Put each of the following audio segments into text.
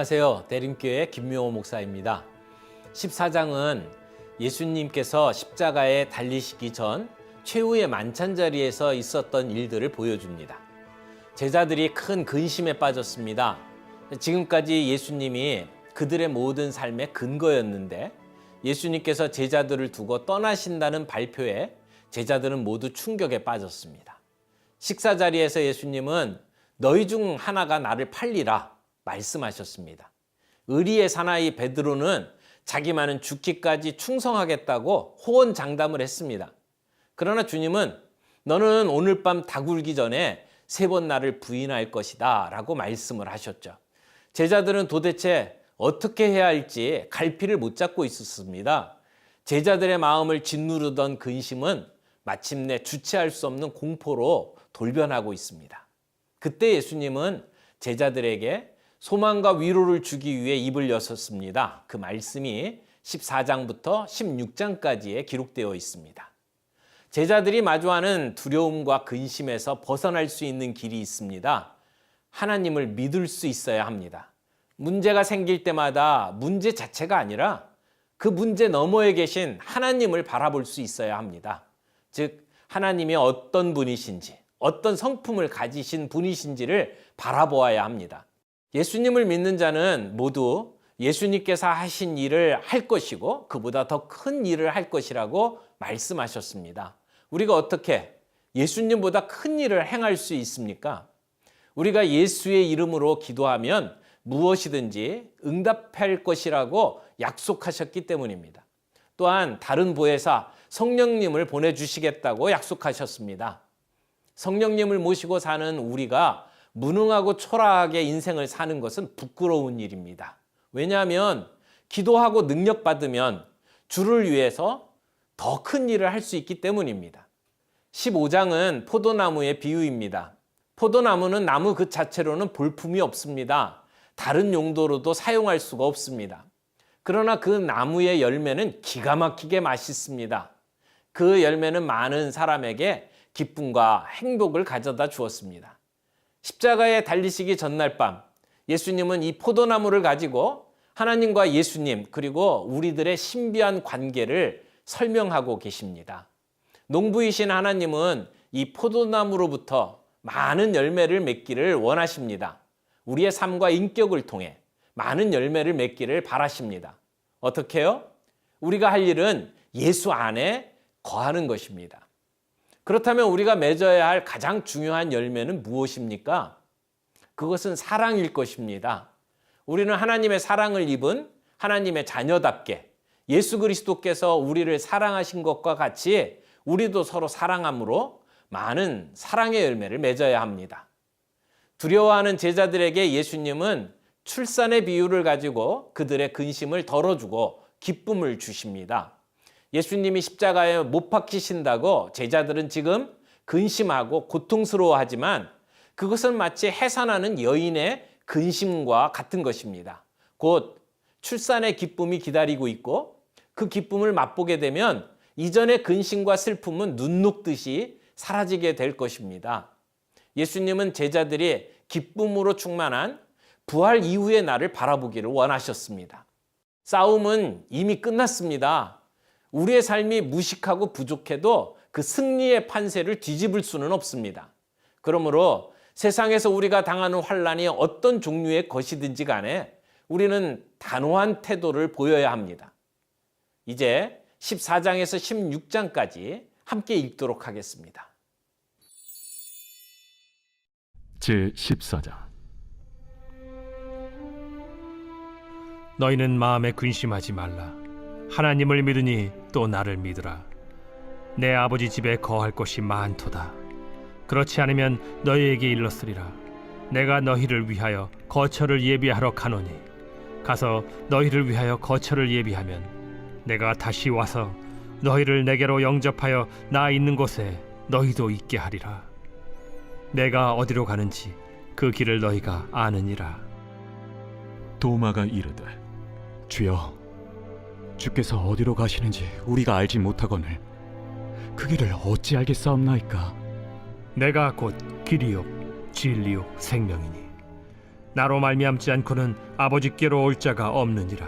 안녕하세요. 대림교회 김명호 목사입니다. 14장은 예수님께서 십자가에 달리시기 전 최후의 만찬자리에서 있었던 일들을 보여줍니다. 제자들이 큰 근심에 빠졌습니다. 지금까지 예수님이 그들의 모든 삶의 근거였는데 예수님께서 제자들을 두고 떠나신다는 발표에 제자들은 모두 충격에 빠졌습니다. 식사 자리에서 예수님은 너희 중 하나가 나를 팔리라 말씀하셨습니다. 의리의 사나이 베드로는 자기만은 죽기까지 충성하겠다고 호언장담을 했습니다. 그러나 주님은 너는 오늘 밤 닭울기 전에 3번 나를 부인할 것이다 라고 말씀을 하셨죠. 제자들은 도대체 어떻게 해야 할지 갈피를 못 잡고 있었습니다. 제자들의 마음을 짓누르던 근심은 마침내 주체할 수 없는 공포로 돌변하고 있습니다. 그때 예수님은 제자들에게 소망과 위로를 주기 위해 입을 여셨습니다. 그 말씀이 14장부터 16장까지에 기록되어 있습니다. 제자들이 마주하는 두려움과 근심에서 벗어날 수 있는 길이 있습니다. 하나님을 믿을 수 있어야 합니다. 문제가 생길 때마다 문제 자체가 아니라 그 문제 너머에 계신 하나님을 바라볼 수 있어야 합니다. 즉 하나님이 어떤 분이신지, 어떤 성품을 가지신 분이신지를 바라보아야 합니다. 예수님을 믿는 자는 모두 예수님께서 하신 일을 할 것이고 그보다 더 큰 일을 할 것이라고 말씀하셨습니다. 우리가 어떻게 예수님보다 큰 일을 행할 수 있습니까? 우리가 예수의 이름으로 기도하면 무엇이든지 응답할 것이라고 약속하셨기 때문입니다. 또한 다른 보혜사 성령님을 보내주시겠다고 약속하셨습니다. 성령님을 모시고 사는 우리가 무능하고 초라하게 인생을 사는 것은 부끄러운 일입니다. 왜냐하면 기도하고 능력받으면 주를 위해서 더 큰 일을 할 수 있기 때문입니다. 15장은 포도나무의 비유입니다. 포도나무는 나무 그 자체로는 볼품이 없습니다. 다른 용도로도 사용할 수가 없습니다. 그러나 그 나무의 열매는 기가 막히게 맛있습니다. 그 열매는 많은 사람에게 기쁨과 행복을 가져다 주었습니다. 십자가에 달리시기 전날 밤 예수님은 이 포도나무를 가지고 하나님과 예수님 그리고 우리들의 신비한 관계를 설명하고 계십니다. 농부이신 하나님은 이 포도나무로부터 많은 열매를 맺기를 원하십니다. 우리의 삶과 인격을 통해 많은 열매를 맺기를 바라십니다. 어떻게요? 우리가 할 일은 예수 안에 거하는 것입니다. 그렇다면 우리가 맺어야 할 가장 중요한 열매는 무엇입니까? 그것은 사랑일 것입니다. 우리는 하나님의 사랑을 입은 하나님의 자녀답게 예수 그리스도께서 우리를 사랑하신 것과 같이 우리도 서로 사랑함으로 많은 사랑의 열매를 맺어야 합니다. 두려워하는 제자들에게 예수님은 출산의 비유를 가지고 그들의 근심을 덜어주고 기쁨을 주십니다. 예수님이 십자가에 못 박히신다고 제자들은 지금 근심하고 고통스러워하지만 그것은 마치 해산하는 여인의 근심과 같은 것입니다. 곧 출산의 기쁨이 기다리고 있고 그 기쁨을 맛보게 되면 이전의 근심과 슬픔은 눈 녹듯이 사라지게 될 것입니다. 예수님은 제자들이 기쁨으로 충만한 부활 이후의 날을 바라보기를 원하셨습니다. 싸움은 이미 끝났습니다. 우리의 삶이 무식하고 부족해도 그 승리의 판세를 뒤집을 수는 없습니다. 그러므로 세상에서 우리가 당하는 환난이 어떤 종류의 것이든지 간에 우리는 단호한 태도를 보여야 합니다. 이제 14장에서 16장까지 함께 읽도록 하겠습니다. 제14장 너희는 마음에 근심하지 말라. 하나님을 믿으니 또 나를 믿으라. 내 아버지 집에 거할 곳이 많도다. 그렇지 않으면 너희에게 일렀으리라. 내가 너희를 위하여 거처를 예비하러 가노니 가서 너희를 위하여 거처를 예비하면 내가 다시 와서 너희를 내게로 영접하여 나 있는 곳에 너희도 있게 하리라. 내가 어디로 가는지 그 길을 너희가 아느니라. 도마가 이르되 주여, 주께서 어디로 가시는지 우리가 알지 못하거늘 그 길을 어찌 알겠사옵나이까? 내가 곧 길이요 진리요 생명이니 나로 말미암지 않고는 아버지께로 올 자가 없느니라.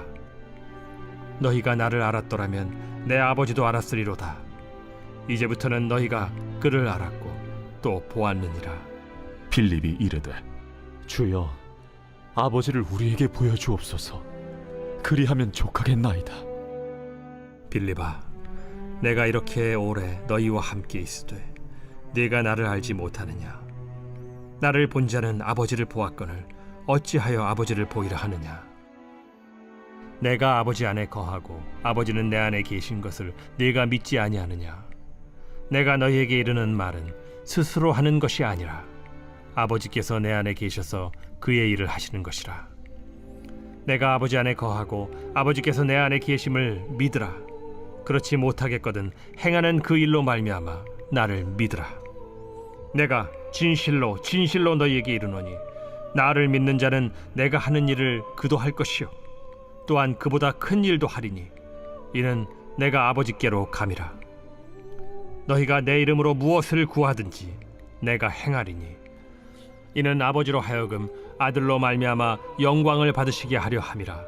너희가 나를 알았더라면 내 아버지도 알았으리로다. 이제부터는 너희가 그를 알았고 또 보았느니라. 빌립이 이르되 주여, 아버지를 우리에게 보여주옵소서. 그리하면 족하겠나이다. 빌립아, 내가 이렇게 오래 너희와 함께 있으되 네가 나를 알지 못하느냐? 나를 본 자는 아버지를 보았거늘 어찌하여 아버지를 보이라 하느냐? 내가 아버지 안에 거하고 아버지는 내 안에 계신 것을 네가 믿지 아니하느냐? 내가 너희에게 이르는 말은 스스로 하는 것이 아니라 아버지께서 내 안에 계셔서 그의 일을 하시는 것이라. 내가 아버지 안에 거하고 아버지께서 내 안에 계심을 믿으라. 그렇지 못하겠거든 행하는 그 일로 말미암아 나를 믿으라. 내가 진실로 진실로 너희에게 이르노니 나를 믿는 자는 내가 하는 일을 그도 할 것이요 또한 그보다 큰 일도 하리니 이는 내가 아버지께로 감이라. 너희가 내 이름으로 무엇을 구하든지 내가 행하리니 이는 아버지로 하여금 아들로 말미암아 영광을 받으시게 하려 함이라.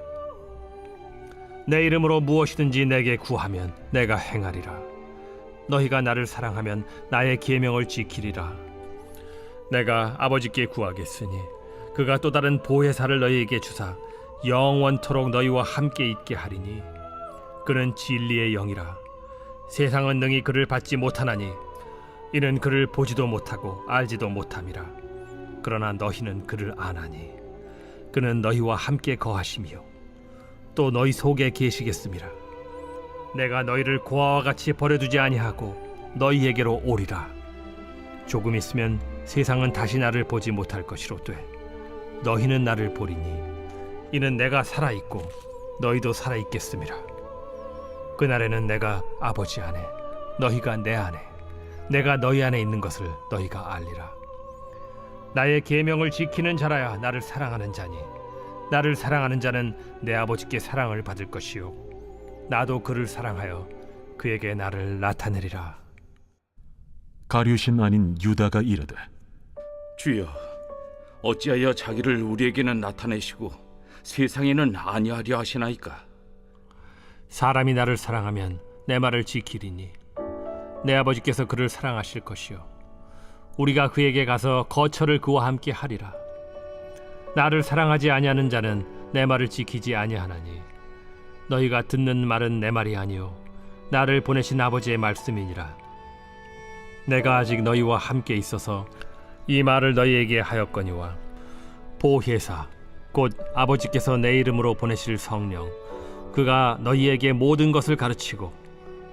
내 이름으로 무엇이든지 내게 구하면 내가 행하리라. 너희가 나를 사랑하면 나의 계명을 지키리라. 내가 아버지께 구하겠으니 그가 또 다른 보혜사를 너희에게 주사 영원토록 너희와 함께 있게 하리니 그는 진리의 영이라. 세상은 능히 그를 받지 못하나니 이는 그를 보지도 못하고 알지도 못함이라. 그러나 너희는 그를 아나니 그는 너희와 함께 거하시며 또 너희 속에 계시겠음이라. 내가 너희를 고아와 같이 버려두지 아니하고 너희에게로 오리라. 조금 있으면 세상은 다시 나를 보지 못할 것이로되 너희는 나를 보리니 이는 내가 살아있고 너희도 살아있겠음이라. 그날에는 내가 아버지 안에 너희가 내 안에 내가 너희 안에 있는 것을 너희가 알리라. 나의 계명을 지키는 자라야 나를 사랑하는 자니 나를 사랑하는 자는 내 아버지께 사랑을 받을 것이요 나도 그를 사랑하여 그에게 나를 나타내리라. 가룟신 아닌 유다가 이르되 주여, 어찌하여 자기를 우리에게는 나타내시고 세상에는 아니하려 하시나이까? 사람이 나를 사랑하면 내 말을 지키리니 내 아버지께서 그를 사랑하실 것이요 우리가 그에게 가서 거처를 그와 함께 하리라. 나를 사랑하지 아니하는 자는 내 말을 지키지 아니하나니 너희가 듣는 말은 내 말이 아니요 나를 보내신 아버지의 말씀이니라. 내가 아직 너희와 함께 있어서 이 말을 너희에게 하였거니와 보혜사 곧 아버지께서 내 이름으로 보내실 성령 그가 너희에게 모든 것을 가르치고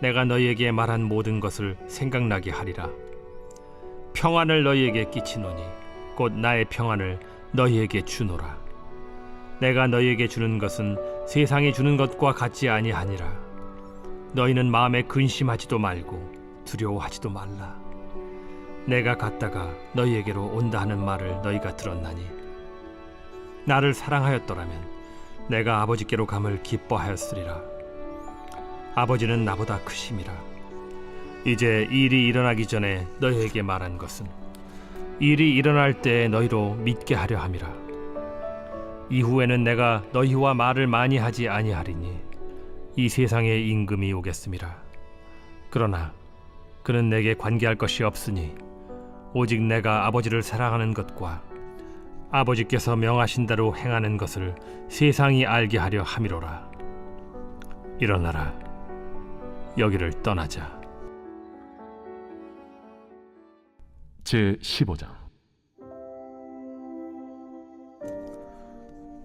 내가 너희에게 말한 모든 것을 생각나게 하리라. 평안을 너희에게 끼치노니 곧 나의 평안을 너희에게 주노라. 내가 너희에게 주는 것은 세상이 주는 것과 같지 아니하니라. 너희는 마음에 근심하지도 말고 두려워하지도 말라. 내가 갔다가 너희에게로 온다 하는 말을 너희가 들었나니 나를 사랑하였더라면 내가 아버지께로 감을 기뻐하였으리라. 아버지는 나보다 크심이라. 이제 일이 일어나기 전에 너희에게 말한 것은 일이 일어날 때 너희로 믿게 하려 함이라. 이후에는 내가 너희와 말을 많이 하지 아니하리니 이 세상에 임금이 오겠음이라. 그러나 그는 내게 관계할 것이 없으니 오직 내가 아버지를 사랑하는 것과 아버지께서 명하신 대로 행하는 것을 세상이 알게 하려 함이로라. 일어나라, 여기를 떠나자. 제 15장.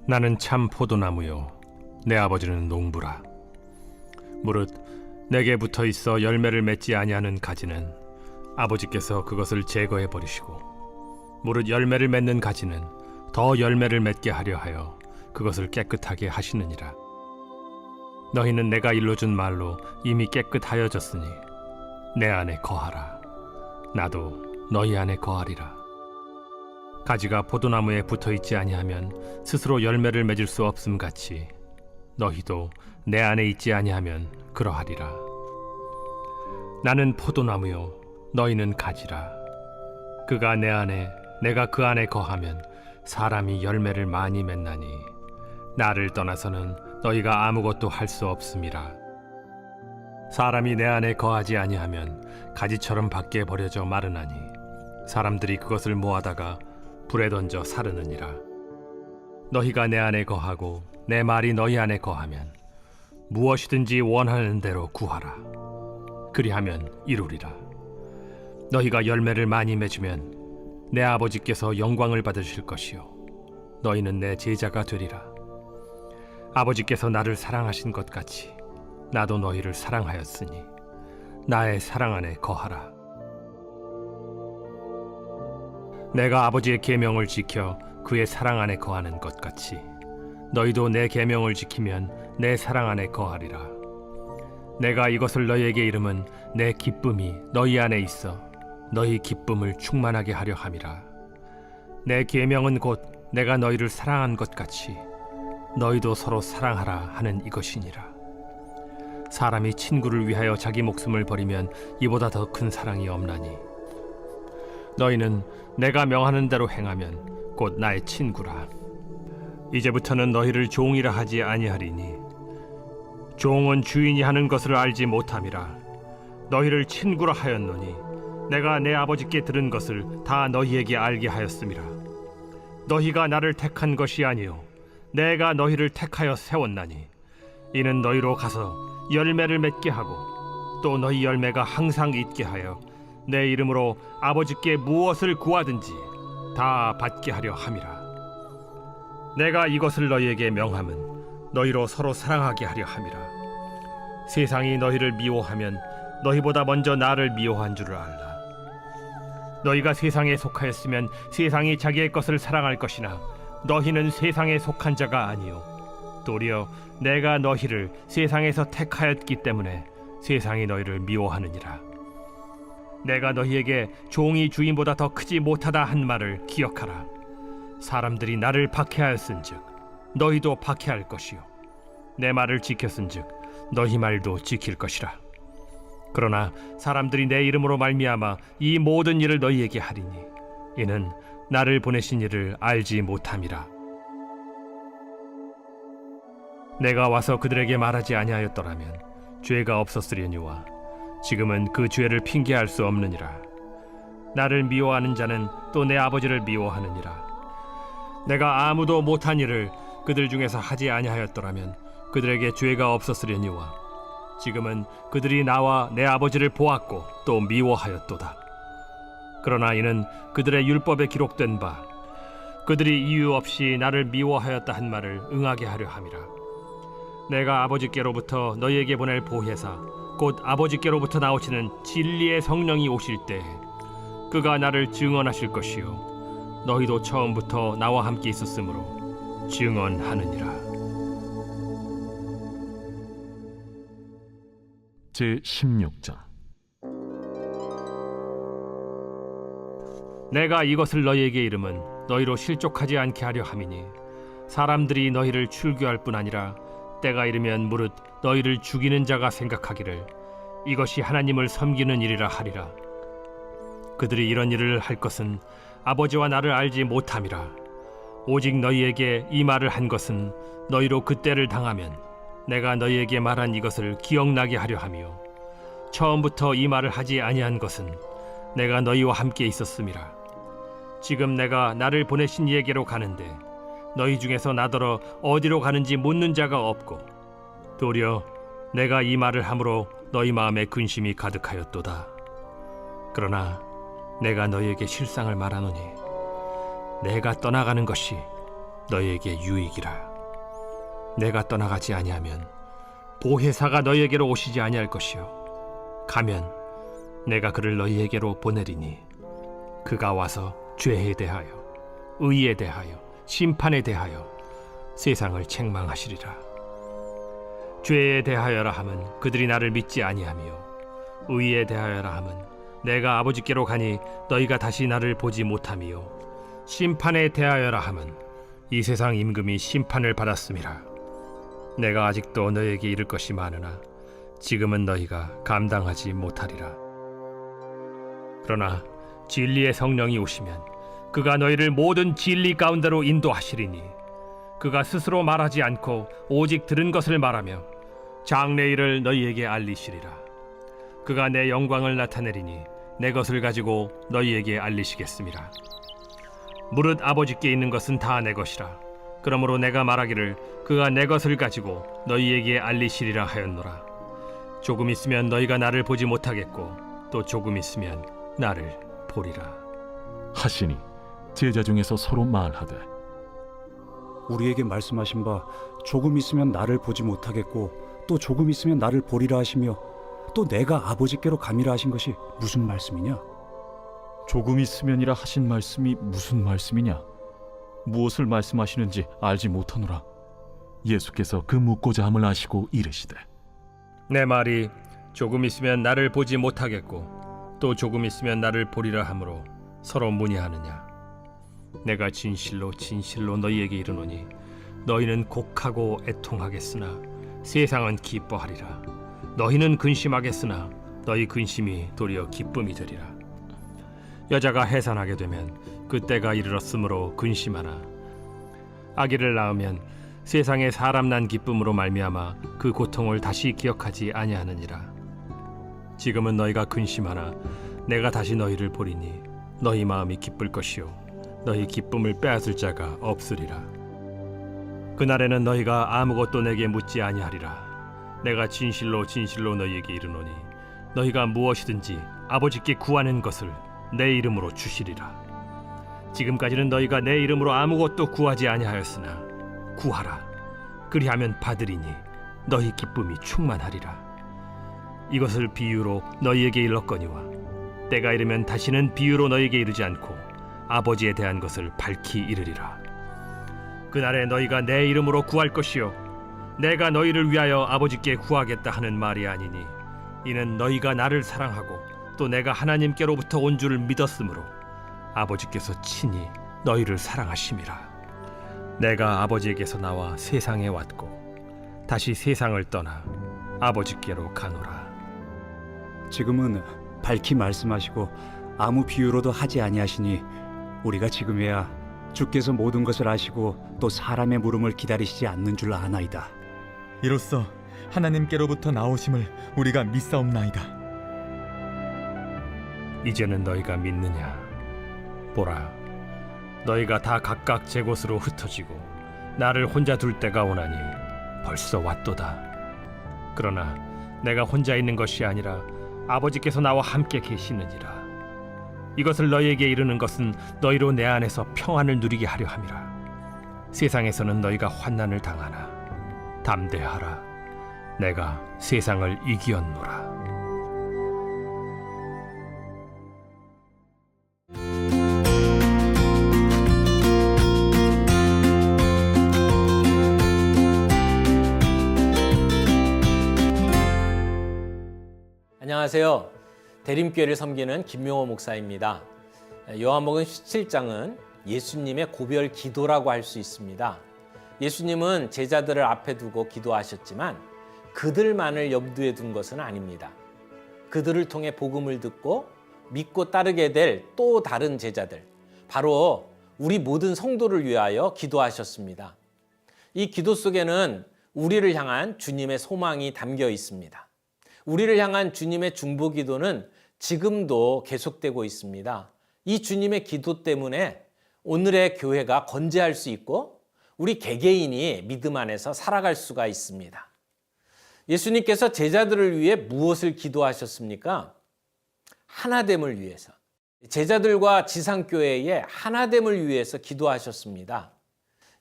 나는 참 포도나무요 내 아버지는 농부라. 무릇 내게 붙어 있어 열매를 맺지 아니하는 가지는 아버지께서 그것을 제거해 버리시고 무릇 열매를 맺는 가지는 더 열매를 맺게 하려 하여 그것을 깨끗하게 하시느니라. 너희는 내가 일러준 말로 이미 깨끗하여졌으니 내 안에 거하라. 나도 너희 안에 거하리라. 가지가 포도나무에 붙어 있지 아니하면 스스로 열매를 맺을 수 없음 같이 너희도 내 안에 있지 아니하면 그러하리라. 나는 포도나무요 너희는 가지라. 그가 내 안에 내가 그 안에 거하면 사람이 열매를 많이 맺나니 나를 떠나서는 너희가 아무것도 할 수 없음이라. 사람이 내 안에 거하지 아니하면 가지처럼 밖에 버려져 마르나니 사람들이 그것을 모아다가 불에 던져 사르느니라. 너희가 내 안에 거하고 내 말이 너희 안에 거하면 무엇이든지 원하는 대로 구하라. 그리하면 이루리라. 너희가 열매를 많이 맺으면 내 아버지께서 영광을 받으실 것이요 너희는 내 제자가 되리라. 아버지께서 나를 사랑하신 것 같이 나도 너희를 사랑하였으니 나의 사랑 안에 거하라. 내가 아버지의 계명을 지켜 그의 사랑 안에 거하는 것 같이 너희도 내 계명을 지키면 내 사랑 안에 거하리라. 내가 이것을 너희에게 이름은 내 기쁨이 너희 안에 있어 너희 기쁨을 충만하게 하려 함이라. 내 계명은 곧 내가 너희를 사랑한 것 같이 너희도 서로 사랑하라 하는 이것이니라. 사람이 친구를 위하여 자기 목숨을 버리면 이보다 더 큰 사랑이 없나니 너희는 내가 명하는 대로 행하면 곧 나의 친구라. 이제부터는 너희를 종이라 하지 아니하리니 종은 주인이 하는 것을 알지 못함이라. 너희를 친구라 하였노니 내가 내 아버지께 들은 것을 다 너희에게 알게 하였음이라. 너희가 나를 택한 것이 아니요 내가 너희를 택하여 세웠나니 이는 너희로 가서 열매를 맺게 하고 또 너희 열매가 항상 있게 하여 내 이름으로 아버지께 무엇을 구하든지 다 받게 하려 함이라. 내가 이것을 너희에게 명함은 너희로 서로 사랑하게 하려 함이라. 세상이 너희를 미워하면 너희보다 먼저 나를 미워한 줄을 알라. 너희가 세상에 속하였으면 세상이 자기의 것을 사랑할 것이나 너희는 세상에 속한 자가 아니요 도리어 내가 너희를 세상에서 택하였기 때문에 세상이 너희를 미워하느니라. 내가 너희에게 종이 주인보다 더 크지 못하다 한 말을 기억하라. 사람들이 나를 박해하였은즉 너희도 박해할 것이요 내 말을 지켰은즉 너희 말도 지킬 것이라. 그러나 사람들이 내 이름으로 말미암아 이 모든 일을 너희에게 하리니 이는 나를 보내신 이를 알지 못함이라. 내가 와서 그들에게 말하지 아니하였더라면 죄가 없었으려니와 지금은 그 죄를 핑계할 수 없느니라. 나를 미워하는 자는 또 내 아버지를 미워하느니라. 내가 아무도 못한 일을 그들 중에서 하지 아니하였더라면 그들에게 죄가 없었으려니와 지금은 그들이 나와 내 아버지를 보았고 또 미워하였도다. 그러나 이는 그들의 율법에 기록된 바 그들이 이유 없이 나를 미워하였다 한 말을 응하게 하려 함이라. 내가 아버지께로부터 너희에게 보낼 보혜사 곧 아버지께로부터 나오시는 진리의 성령이 오실 때 그가 나를 증언하실 것이요 너희도 처음부터 나와 함께 있었으므로 증언하느니라. 제16장. 내가 이것을 너희에게 이름은 너희로 실족하지 않게 하려 함이니 사람들이 너희를 출교할 뿐 아니라 때가 이르면 무릇 너희를 죽이는 자가 생각하기를 이것이 하나님을 섬기는 일이라 하리라. 그들이 이런 일을 할 것은 아버지와 나를 알지 못함이라. 오직 너희에게 이 말을 한 것은 너희로 그때를 당하면 내가 너희에게 말한 이것을 기억나게 하려 하며 처음부터 이 말을 하지 아니한 것은 내가 너희와 함께 있었음이라. 지금 내가 나를 보내신 이에게로 가는데 너희 중에서 나더러 어디로 가는지 묻는 자가 없고 도리어 내가 이 말을 함으로 너희 마음에 근심이 가득하였도다. 그러나 내가 너희에게 실상을 말하노니 내가 떠나가는 것이 너희에게 유익이라. 내가 떠나가지 아니하면 보혜사가 너희에게로 오시지 아니할 것이요 가면 내가 그를 너희에게로 보내리니 그가 와서 죄에 대하여 의에 대하여 심판에 대하여 세상을 책망하시리라. 죄에 대하여라 함은 그들이 나를 믿지 아니하며 의에 대하여라 함은 내가 아버지께로 가니 너희가 다시 나를 보지 못하며 심판에 대하여라 함은 이 세상 임금이 심판을 받았음이라. 내가 아직도 너희에게 이를 것이 많으나 지금은 너희가 감당하지 못하리라. 그러나 진리의 성령이 오시면 그가 너희를 모든 진리 가운데로 인도하시리니 그가 스스로 말하지 않고 오직 들은 것을 말하며 장래 일을 너희에게 알리시리라. 그가 내 영광을 나타내리니 내 것을 가지고 너희에게 알리시겠음이라. 무릇 아버지께 있는 것은 다 내 것이라. 그러므로 내가 말하기를 그가 내 것을 가지고 너희에게 알리시리라 하였노라. 조금 있으면 너희가 나를 보지 못하겠고 또 조금 있으면 나를 보리라. 하시니 제자 중에서 서로 말하되 우리에게 말씀하신 바 조금 있으면 나를 보지 못하겠고 또 조금 있으면 나를 보리라 하시며 또 내가 아버지께로 가미라 하신 것이 무슨 말씀이냐? 조금 있으면이라 하신 말씀이 무슨 말씀이냐? 무엇을 말씀하시는지 알지 못하노라. 예수께서 그 묻고자 함을 아시고 이르시되 내 말이 조금 있으면 나를 보지 못하겠고 또 조금 있으면 나를 보리라 하므로 서로 문의하느냐? 내가 진실로 진실로 너희에게 이르노니 너희는 곡하고 애통하겠으나 세상은 기뻐하리라. 너희는 근심하겠으나 너희 근심이 도리어 기쁨이 되리라. 여자가 해산하게 되면 그때가 이르렀으므로 근심하나 아기를 낳으면 세상에 사람 난 기쁨으로 말미암아 그 고통을 다시 기억하지 아니하느니라. 지금은 너희가 근심하나 내가 다시 너희를 보리니 너희 마음이 기쁠 것이요 너희 기쁨을 빼앗을 자가 없으리라. 그날에는 너희가 아무것도 내게 묻지 아니하리라. 내가 진실로 진실로 너희에게 이르노니 너희가 무엇이든지 아버지께 구하는 것을 내 이름으로 주시리라. 지금까지는 너희가 내 이름으로 아무것도 구하지 아니하였으나 구하라. 그리하면 받으리니 너희 기쁨이 충만하리라. 이것을 비유로 너희에게 일렀거니와 때가 이르면 다시는 비유로 너희에게 이르지 않고 아버지에 대한 것을 밝히 이르리라. 그날에 너희가 내 이름으로 구할 것이요 내가 너희를 위하여 아버지께 구하겠다 하는 말이 아니니 이는 너희가 나를 사랑하고 또 내가 하나님께로부터 온 줄을 믿었으므로 아버지께서 친히 너희를 사랑하심이라. 내가 아버지에게서 나와 세상에 왔고 다시 세상을 떠나 아버지께로 가노라. 지금은 밝히 말씀하시고 아무 비유로도 하지 아니하시니 우리가 지금에야 주께서 모든 것을 아시고 또 사람의 물음을 기다리시지 않는 줄 아나이다. 이로써 하나님께로부터 나오심을 우리가 믿사옵나이다. 이제는 너희가 믿느냐? 보라, 너희가 다 각각 제 곳으로 흩어지고 나를 혼자 둘 때가 오나니 벌써 왔도다. 그러나 내가 혼자 있는 것이 아니라 아버지께서 나와 함께 계시느니라. 이것을 너희에게 이르는 것은 너희로 내 안에서 평안을 누리게 하려 함이라. 세상에서는 너희가 환난을 당하나 담대하라. 내가 세상을 이기었노라. 안녕하세요. 대림교회를 섬기는 김명호 목사입니다. 요한복음 17장은 예수님의 고별 기도라고 할 수 있습니다. 예수님은 제자들을 앞에 두고 기도하셨지만 그들만을 염두에 둔 것은 아닙니다. 그들을 통해 복음을 듣고 믿고 따르게 될 또 다른 제자들, 바로 우리 모든 성도를 위하여 기도하셨습니다. 이 기도 속에는 우리를 향한 주님의 소망이 담겨 있습니다. 우리를 향한 주님의 중보 기도는 지금도 계속되고 있습니다. 이 주님의 기도 때문에 오늘의 교회가 건재할 수 있고 우리 개개인이 믿음 안에서 살아갈 수가 있습니다. 예수님께서 제자들을 위해 무엇을 기도하셨습니까? 하나됨을 위해서. 제자들과 지상교회의 하나됨을 위해서 기도하셨습니다.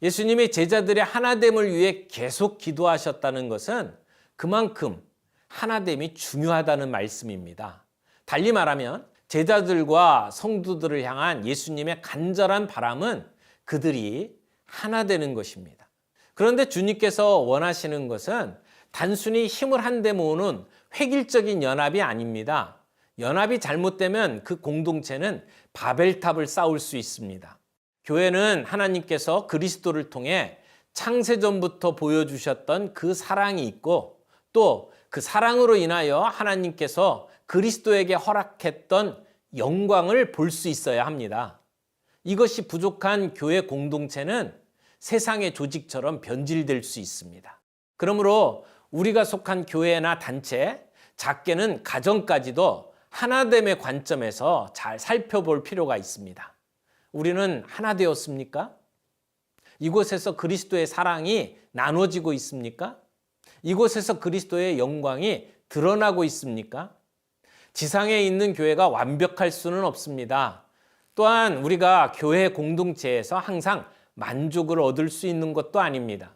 예수님이 제자들의 하나됨을 위해 계속 기도하셨다는 것은 그만큼 하나됨이 중요하다는 말씀입니다. 달리 말하면 제자들과 성도들을 향한 예수님의 간절한 바람은 그들이 하나 되는 것입니다. 그런데 주님께서 원하시는 것은 단순히 힘을 한데 모으는 획일적인 연합이 아닙니다. 연합이 잘못되면 그 공동체는 바벨탑을 쌓을 수 있습니다. 교회는 하나님께서 그리스도를 통해 창세전부터 보여주셨던 그 사랑이 있고 또 그 사랑으로 인하여 하나님께서 그리스도에게 허락했던 영광을 볼 수 있어야 합니다. 이것이 부족한 교회 공동체는 세상의 조직처럼 변질될 수 있습니다. 그러므로 우리가 속한 교회나 단체, 작게는 가정까지도 하나됨의 관점에서 잘 살펴볼 필요가 있습니다. 우리는 하나 되었습니까? 이곳에서 그리스도의 사랑이 나눠지고 있습니까? 이곳에서 그리스도의 영광이 드러나고 있습니까? 지상에 있는 교회가 완벽할 수는 없습니다. 또한 우리가 교회 공동체에서 항상 만족을 얻을 수 있는 것도 아닙니다.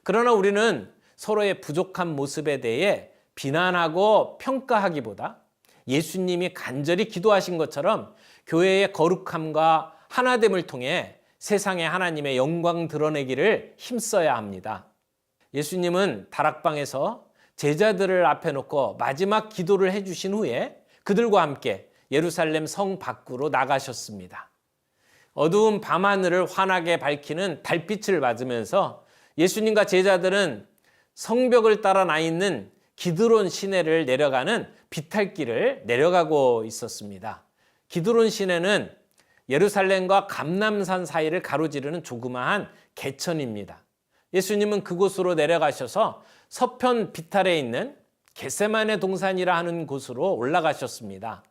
그러나 우리는 서로의 부족한 모습에 대해 비난하고 평가하기보다 예수님이 간절히 기도하신 것처럼 교회의 거룩함과 하나됨을 통해 세상에 하나님의 영광 드러내기를 힘써야 합니다. 예수님은 다락방에서 제자들을 앞에 놓고 마지막 기도를 해주신 후에 그들과 함께 예루살렘 성 밖으로 나가셨습니다. 어두운 밤하늘을 환하게 밝히는 달빛을 맞으면서 예수님과 제자들은 성벽을 따라 나 있는 기드론 시내를 내려가는 비탈길을 내려가고 있었습니다. 기드론 시내는 예루살렘과 감람산 사이를 가로지르는 조그마한 개천입니다. 예수님은 그곳으로 내려가셔서 서편 비탈에 있는 겟세마네 동산이라 하는 곳으로 올라가셨습니다.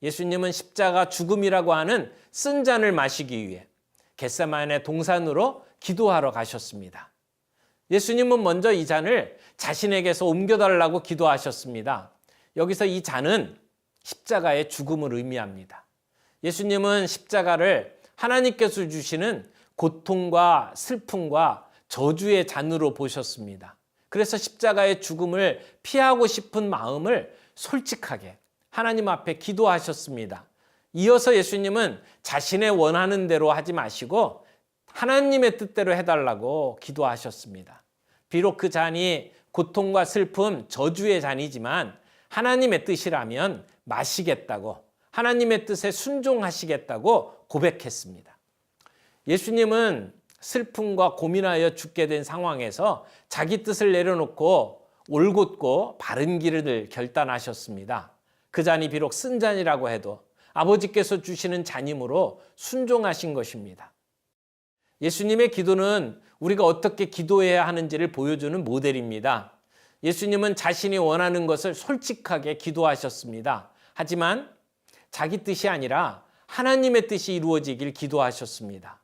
예수님은 십자가 죽음이라고 하는 쓴 잔을 마시기 위해 겟세마네 동산으로 기도하러 가셨습니다. 예수님은 먼저 이 잔을 자신에게서 옮겨달라고 기도하셨습니다. 여기서 이 잔은 십자가의 죽음을 의미합니다. 예수님은 십자가를 하나님께서 주시는 고통과 슬픔과 저주의 잔으로 보셨습니다. 그래서 십자가의 죽음을 피하고 싶은 마음을 솔직하게 하나님 앞에 기도하셨습니다. 이어서 예수님은 자신의 원하는 대로 하지 마시고 하나님의 뜻대로 해달라고 기도하셨습니다. 비록 그 잔이 고통과 슬픔, 저주의 잔이지만 하나님의 뜻이라면 마시겠다고, 하나님의 뜻에 순종하시겠다고 고백했습니다. 예수님은 슬픔과 고민하여 죽게 된 상황에서 자기 뜻을 내려놓고 올곧고 바른 길을 결단하셨습니다. 그 잔이 비록 쓴 잔이라고 해도 아버지께서 주시는 잔이므로 순종하신 것입니다. 예수님의 기도는 우리가 어떻게 기도해야 하는지를 보여주는 모델입니다. 예수님은 자신이 원하는 것을 솔직하게 기도하셨습니다. 하지만 자기 뜻이 아니라 하나님의 뜻이 이루어지길 기도하셨습니다.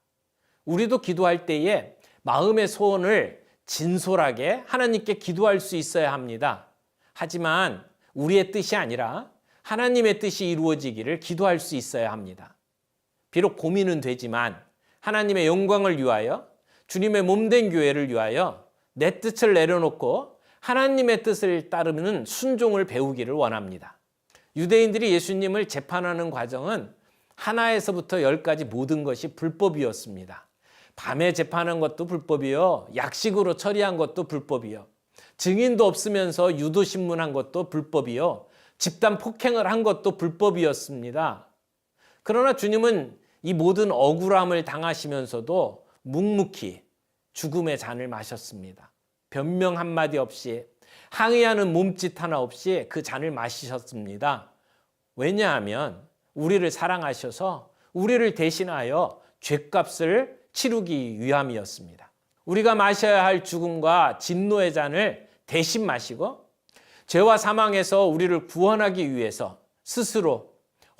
우리도 기도할 때에 마음의 소원을 진솔하게 하나님께 기도할 수 있어야 합니다. 하지만 우리의 뜻이 아니라 하나님의 뜻이 이루어지기를 기도할 수 있어야 합니다. 비록 고민은 되지만 하나님의 영광을 위하여, 주님의 몸된 교회를 위하여 내 뜻을 내려놓고 하나님의 뜻을 따르는 순종을 배우기를 원합니다. 유대인들이 예수님을 재판하는 과정은 하나에서부터 10까지 모든 것이 불법이었습니다. 밤에 재판한 것도 불법이요, 약식으로 처리한 것도 불법이요, 증인도 없으면서 유도신문한 것도 불법이요, 집단 폭행을 한 것도 불법이었습니다. 그러나 주님은 이 모든 억울함을 당하시면서도 묵묵히 죽음의 잔을 마셨습니다. 변명 한마디 없이, 항의하는 몸짓 하나 없이 그 잔을 마시셨습니다. 왜냐하면 우리를 사랑하셔서 우리를 대신하여 죗값을 치르기 위함이었습니다. 우리가 마셔야 할 죽음과 진노의 잔을 대신 마시고 죄와 사망에서 우리를 구원하기 위해서 스스로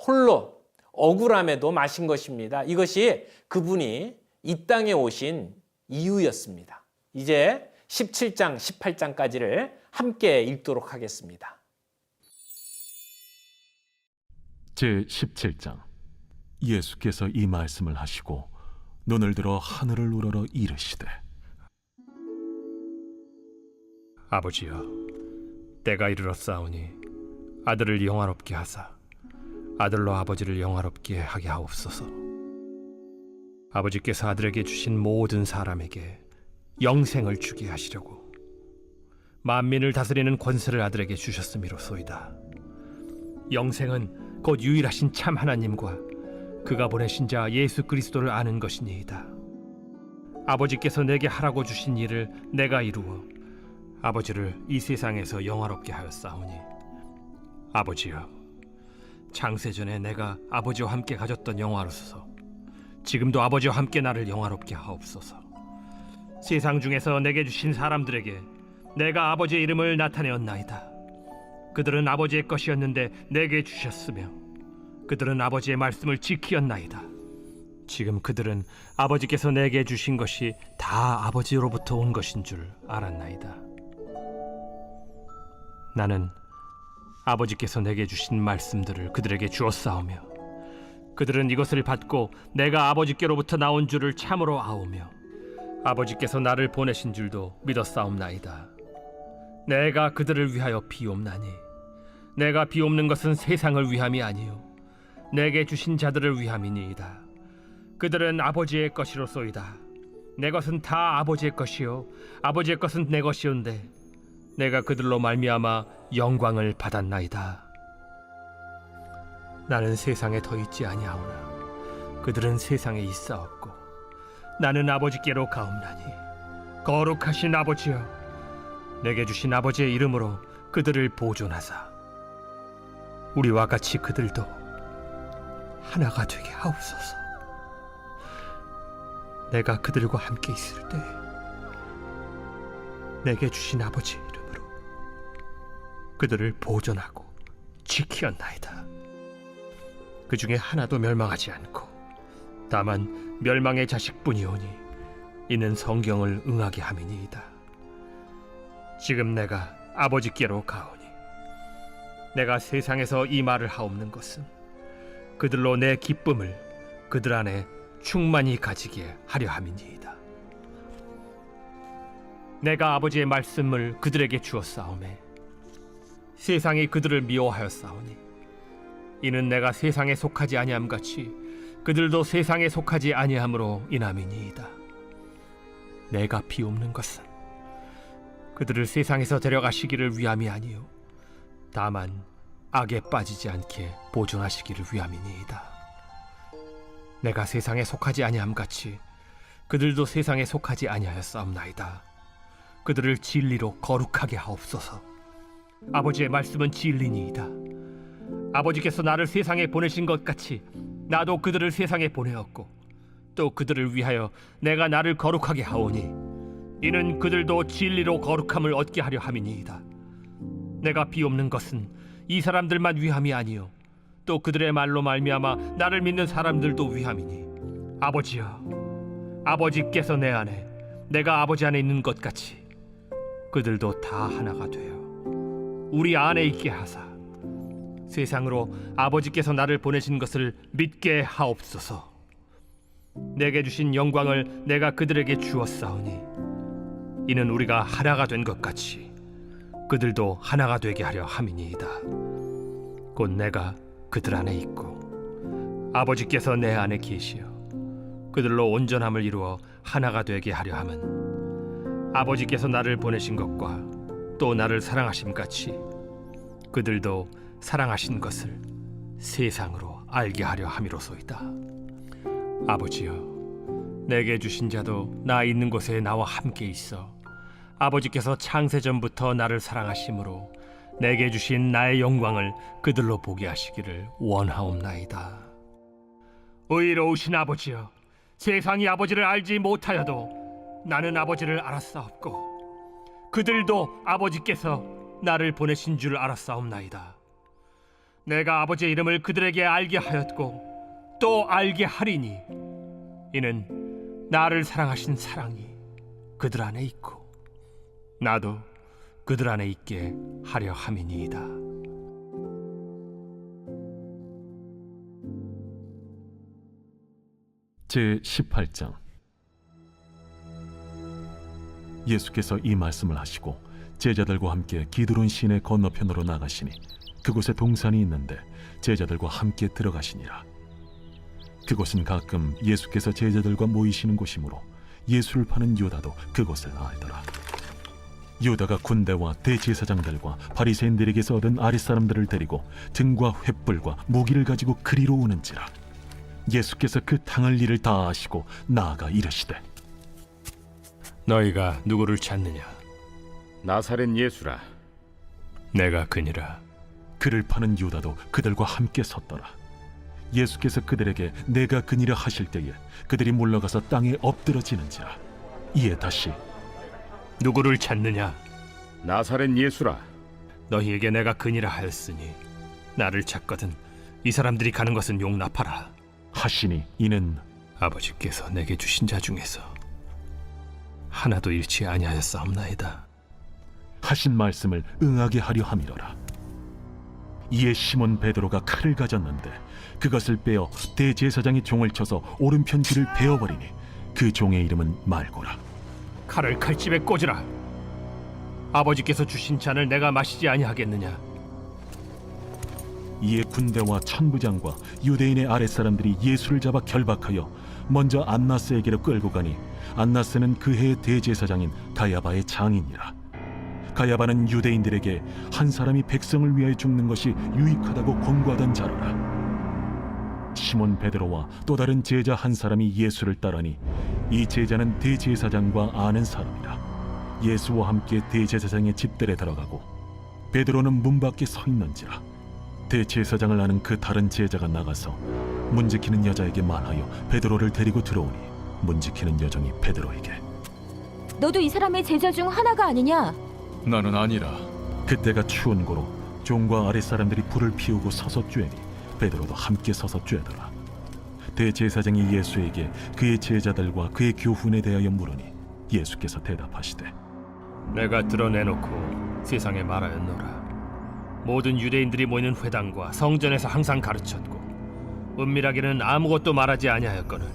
홀로 억울함에도 마신 것입니다. 이것이 그분이 이 땅에 오신 이유였습니다. 이제 17장, 18장까지를 함께 읽도록 하겠습니다. 제17장. 예수께서 이 말씀을 하시고 눈을 들어 하늘을 우러러 이르시되 아버지여, 때가 이르렀사오니 아들을 영화롭게 하사 아들로 아버지를 영화롭게 하게 하옵소서. 아버지께서 아들에게 주신 모든 사람에게 영생을 주게 하시려고 만민을 다스리는 권세를 아들에게 주셨음이로소이다. 영생은 곧 유일하신 참 하나님과 그가 보내신 자 예수 그리스도를 아는 것이니이다. 아버지께서 내게 하라고 주신 일을 내가 이루어 아버지를 이 세상에서 영화롭게 하였사오니 아버지여, 창세전에 내가 아버지와 함께 가졌던 영화로서 지금도 아버지와 함께 나를 영화롭게 하옵소서. 세상 중에서 내게 주신 사람들에게 내가 아버지의 이름을 나타내었나이다. 그들은 아버지의 것이었는데 내게 주셨으며 그들은 아버지의 말씀을 지키었나이다. 지금 그들은 아버지께서 내게 주신 것이 다 아버지로부터 온 것인 줄 알았나이다. 나는 아버지께서 내게 주신 말씀들을 그들에게 주었사오며 그들은 이것을 받고 내가 아버지께로부터 나온 줄을 참으로 아오며 아버지께서 나를 보내신 줄도 믿었사옵나이다. 내가 그들을 위하여 비옵나니 내가 비옵는 것은 세상을 위함이 아니요 내게 주신 자들을 위함이니이다. 그들은 아버지의 것이로소이다. 내 것은 다 아버지의 것이요 아버지의 것은 내 것이온데 내가 그들로 말미암아 영광을 받았나이다. 나는 세상에 더 있지 아니하오나 그들은 세상에 있사옵고 나는 아버지께로 가옵나니 거룩하신 아버지여 내게 주신 아버지의 이름으로 그들을 보존하사 우리와 같이 그들도 하나가 되게 하옵소서. 내가 그들과 함께 있을 때 내게 주신 아버지의 이름으로 그들을 보존하고 지키었나이다. 그 중에 하나도 멸망하지 않고 다만 멸망의 자식뿐이오니 이는 성경을 응하게 함이니이다. 지금 내가 아버지께로 가오니 내가 세상에서 이 말을 하옵는 것은 그들로 내 기쁨을 그들 안에 충만히 가지게 하려 함이니이다. 내가 아버지의 말씀을 그들에게 주었사오매 세상이 그들을 미워하였사오니 이는 내가 세상에 속하지 아니함 같이 그들도 세상에 속하지 아니함으로 인함이니이다. 내가 비옵는 것은 그들을 세상에서 데려가시기를 위함이 아니요 다만 악에 빠지지 않게 보존하시기를 위함이니이다. 내가 세상에 속하지 아니함 같이 그들도 세상에 속하지 아니하였사옵나이다. 그들을 진리로 거룩하게 하옵소서. 아버지의 말씀은 진리니이다. 아버지께서 나를 세상에 보내신 것 같이 나도 그들을 세상에 보내었고 또 그들을 위하여 내가 나를 거룩하게 하오니 이는 그들도 진리로 거룩함을 얻게 하려 함이니이다. 내가 비옵는 것은 이 사람들만 위함이 아니요 또 그들의 말로 말미암아 나를 믿는 사람들도 위함이니 아버지여 아버지께서 내 안에 내가 아버지 안에 있는 것 같이 그들도 다 하나가 되어 우리 안에 있게 하사 세상으로 아버지께서 나를 보내신 것을 믿게 하옵소서. 내게 주신 영광을 내가 그들에게 주었사오니 이는 우리가 하나가 된 것 같이 그들도 하나가 되게 하려 함이니이다. 곧 내가 그들 안에 있고 아버지께서 내 안에 계시어 그들로 온전함을 이루어 하나가 되게 하려 함은 아버지께서 나를 보내신 것과 또 나를 사랑하심 같이 그들도 사랑하신 것을 세상으로 알게 하려 함이로소이다. 아버지여 내게 주신 자도 나 있는 곳에 나와 함께 있어 아버지께서 창세전부터 나를 사랑하심으로 내게 주신 나의 영광을 그들로 보게 하시기를 원하옵나이다. 의로우신 아버지여 세상이 아버지를 알지 못하여도 나는 아버지를 알았사옵고 그들도 아버지께서 나를 보내신 줄 알았사옵나이다. 내가 아버지의 이름을 그들에게 알게 하였고 또 알게 하리니 이는 나를 사랑하신 사랑이 그들 안에 있고 나도 그들 안에 있게 하려 함이니이다. 제18장 예수께서 이 말씀을 하시고 제자들과 함께 기드론 시내 건너편으로 나가시니 그곳에 동산이 있는데 제자들과 함께 들어가시니라. 그곳은 가끔 예수께서 제자들과 모이시는 곳이므로 예수를 파는 유다도 그곳을 알더라. 유다가 군대와 대제사장들과 바리새인들에게서 얻은 아랫사람들을 데리고 등과 횃불과 무기를 가지고 그리로 오는지라. 예수께서 그 당할 일을 다 아시고 나아가 이르시되 너희가 누구를 찾느냐? 나사렛 예수라. 내가 그니라. 그를 파는 유다도 그들과 함께 섰더라. 예수께서 그들에게 내가 그니라 하실 때에 그들이 물러가서 땅에 엎드러지는지라. 이에 다시 누구를 찾느냐? 나사렛 예수라. 너희에게 내가 그니라 하였으니 나를 찾거든 이 사람들이 가는 것은 용납하라. 하시니 이는 아버지께서 내게 주신 자 중에서 하나도 잃지 아니하였사옵나이다. 하신 말씀을 응하게 하려 함이로라. 이에 시몬 베드로가 칼을 가졌는데 그것을 빼어 대제사장의 종을 쳐서 오른편 귀를 베어버리니 그 종의 이름은 말고라. 칼을 칼집에 꽂으라. 아버지께서 주신 잔을 내가 마시지 아니하겠느냐? 이에 군대와 천부장과 유대인의 아랫사람들이 예수를 잡아 결박하여 먼저 안나스에게로 끌고 가니 안나스는 그 해의 대제사장인 가야바의 장인이라. 가야바는 유대인들에게 한 사람이 백성을 위하여 죽는 것이 유익하다고 권고하던 자로라. 시몬 베드로와 또 다른 제자 한 사람이 예수를 따르니 이 제자는 대제사장과 아는 사람이라. 예수와 함께 대제사장의 집들에 들어가고 베드로는 문 밖에 서 있는지라. 대제사장을 아는 그 다른 제자가 나가서 문 지키는 여자에게 말하여 베드로를 데리고 들어오니 문 지키는 여종이 베드로에게 너도 이 사람의 제자 중 하나가 아니냐? 나는 아니라. 그때가 추운 고로 종과 아랫사람들이 불을 피우고 서서 쬐니 베드로도 함께 서서 쬐더라. 대제사장이 예수에게 그의 제자들과 그의 교훈에 대하여 물으니 예수께서 대답하시되 내가 드러내놓고 세상에 말하였노라. 모든 유대인들이 모이는 회당과 성전에서 항상 가르쳤고 은밀하게는 아무것도 말하지 아니하였거늘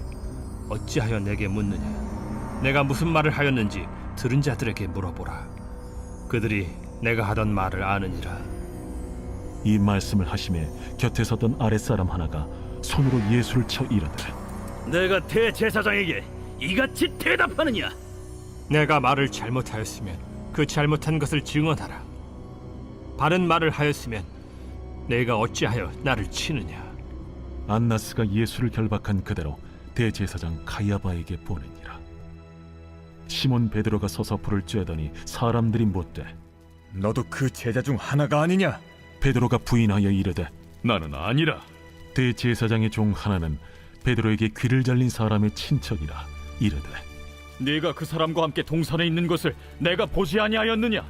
어찌하여 내게 묻느냐? 내가 무슨 말을 하였는지 들은 자들에게 물어보라. 그들이 내가 하던 말을 아느니라. 이 말씀을 하심에 곁에 섰던 아랫사람 하나가 손으로 예수를 쳐 이르되 내가 대제사장에게 이같이 대답하느냐? 내가 말을 잘못하였으면 그 잘못한 것을 증언하라. 바른 말을 하였으면 내가 어찌하여 나를 치느냐? 안나스가 예수를 결박한 그대로 대제사장 가야바에게 보내니라. 시몬 베드로가 서서 불을 쬐더니 사람들이 묻되 너도 그 제자 중 하나가 아니냐? 베드로가 부인하여 이르되 나는 아니라. 대제사장의 종 하나는 베드로에게 귀를 잘린 사람의 친척이라 이르되 네가 그 사람과 함께 동산에 있는 것을 내가 보지 아니하였느냐?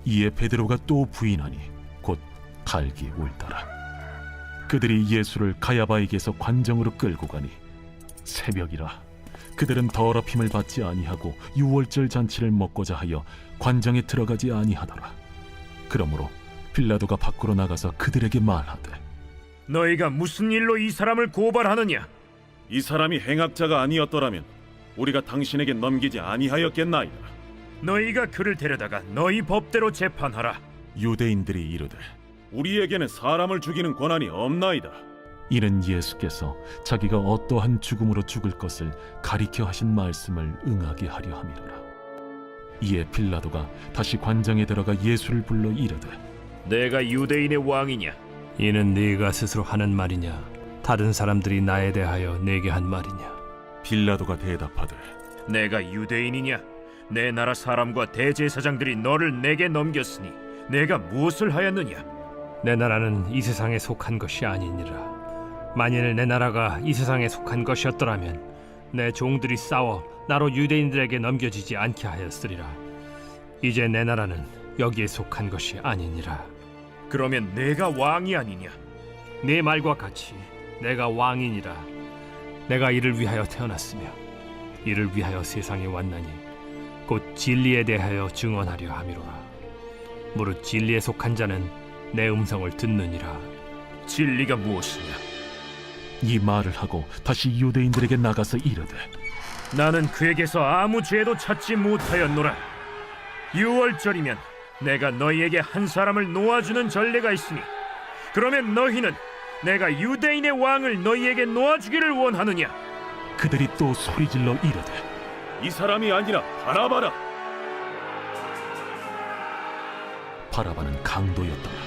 이에 베드로가 또 부인하니 곧 갈기 울더라. 그들이 예수를 가야바에게서 관정으로 끌고 가니 새벽이라. 그들은 더럽힘을 받지 아니하고 유월절 잔치를 먹고자 하여 관정에 들어가지 아니하더라. 그러므로 빌라도가 밖으로 나가서 그들에게 말하되 너희가 무슨 일로 이 사람을 고발하느냐? 이 사람이 행악자가 아니었더라면 우리가 당신에게 넘기지 아니하였겠나이다. 너희가 그를 데려다가 너희 법대로 재판하라. 유대인들이 이르되 우리에게는 사람을 죽이는 권한이 없나이다. 이는 예수께서 자기가 어떠한 죽음으로 죽을 것을 가리켜 하신 말씀을 응하게 하려 함이로라. 이에 빌라도가 다시 관정에 들어가 예수를 불러 이르되 내가 유대인의 왕이냐? 이는 네가 스스로 하는 말이냐? 다른 사람들이 나에 대하여 내게 한 말이냐? 빌라도가 대답하되 내가 유대인이냐? 내 나라 사람과 대제사장들이 너를 내게 넘겼으니 내가 무엇을 하였느냐? 내 나라는 이 세상에 속한 것이 아니니라. 만일 내 나라가 이 세상에 속한 것이었더라면 내 종들이 싸워 나로 유대인들에게 넘겨지지 않게 하였으리라. 이제 내 나라는 여기에 속한 것이 아니니라. 그러면 내가 왕이 아니냐? 네 말과 같이 내가 왕이니라. 내가 이를 위하여 태어났으며 이를 위하여 세상에 왔나니 곧 진리에 대하여 증언하려 함이로라. 무릇 진리에 속한 자는 내 음성을 듣느니라. 진리가 무엇이냐? 이 말을 하고 다시 유대인들에게 나가서 이르되 나는 그에게서 아무 죄도 찾지 못하였노라. 유월절이면 내가 너희에게 한 사람을 놓아주는 전례가 있으니 그러면 너희는 내가 유대인의 왕을 너희에게 놓아주기를 원하느냐? 그들이 또 소리질러 이르되 이 사람이 아니라 바라바라. 바라바는 강도였더라.